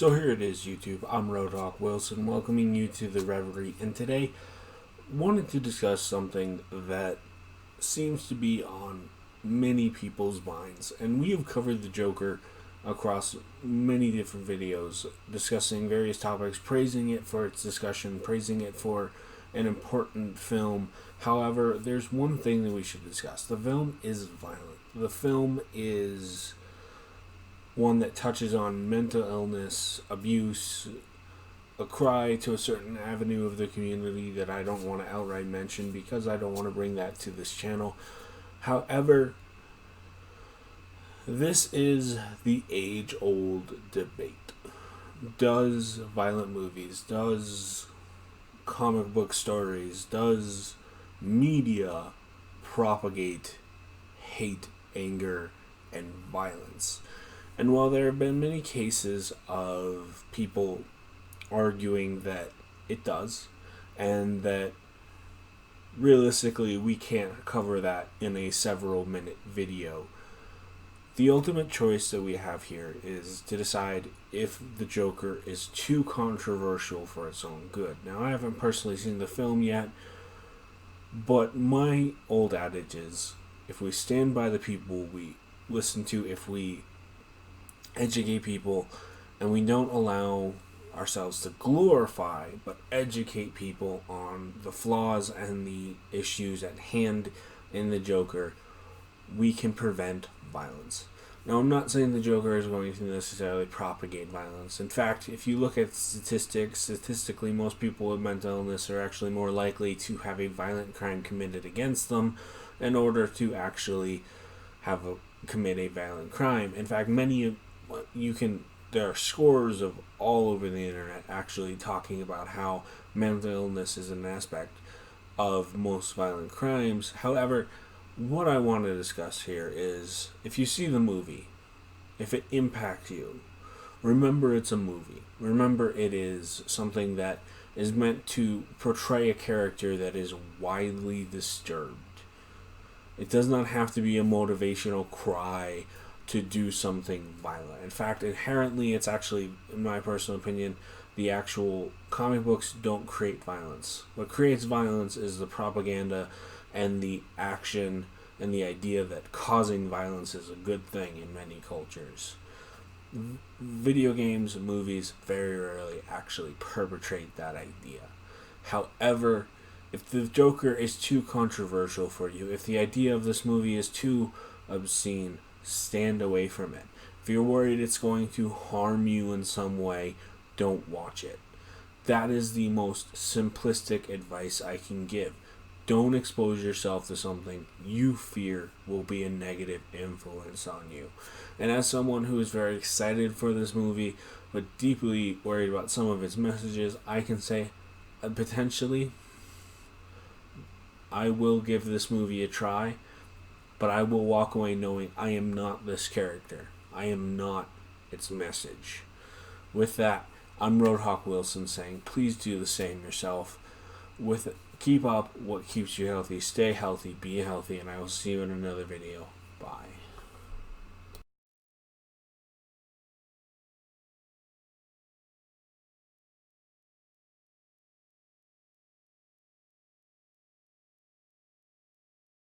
So here it is, YouTube. I'm Roadhawk Wilson, welcoming you to the Reverie, and today wanted to discuss something that seems to be on many people's minds. And we have covered the Joker across many different videos, discussing various topics, praising it for its discussion, praising it for an important film. However, there's one thing that we should discuss. The film is violent. The film is one that touches on mental illness, abuse, a cry to a certain avenue of the community that I don't want to outright mention because I don't want to bring that to this channel. However, this is the age-old debate. Does violent movies, does comic book stories, does media propagate hate, anger, and violence? And while there have been many cases of people arguing that it does, and that realistically we can't cover that in a several minute video, the ultimate choice that we have here is to decide if the Joker is too controversial for its own good. Now, I haven't personally seen the film yet, but my old adage is, if we stand by the people we listen to, if we educate people, and we don't allow ourselves to glorify but educate people on the flaws and the issues at hand in the Joker, we can prevent violence. Now, I'm not saying the Joker is going to necessarily propagate violence. In fact, if you look at statistically, most people with mental illness are actually more likely to have a violent crime committed against them in order to actually commit a violent crime. In fact, there are scores of all over the internet actually talking about how mental illness is an aspect of most violent crimes. However, what I want to discuss here is, if you see the movie, if it impacts you, remember it's a movie. Remember it is something that is meant to portray a character that is widely disturbed. It does not have to be a motivational cry to do something violent. In fact, inherently, it's actually, in my personal opinion, the actual comic books don't create violence. What creates violence is the propaganda and the action and the idea that causing violence is a good thing in many cultures. Video games and movies very rarely actually perpetrate that idea. However, if the Joker is too controversial for you, if the idea of this movie is too obscene, stand away from it. If you're worried it's going to harm you in some way, don't watch it. That is the most simplistic advice I can give. Don't expose yourself to something you fear will be a negative influence on you. And as someone who is very excited for this movie, but deeply worried about some of its messages, I can say, potentially, I will give this movie a try, but I will walk away knowing I am not this character. I am not its message. With that, I'm Roadhawk Wilson saying, please do the same yourself. Keep up what keeps you healthy, stay healthy, be healthy, and I will see you in another video. Bye.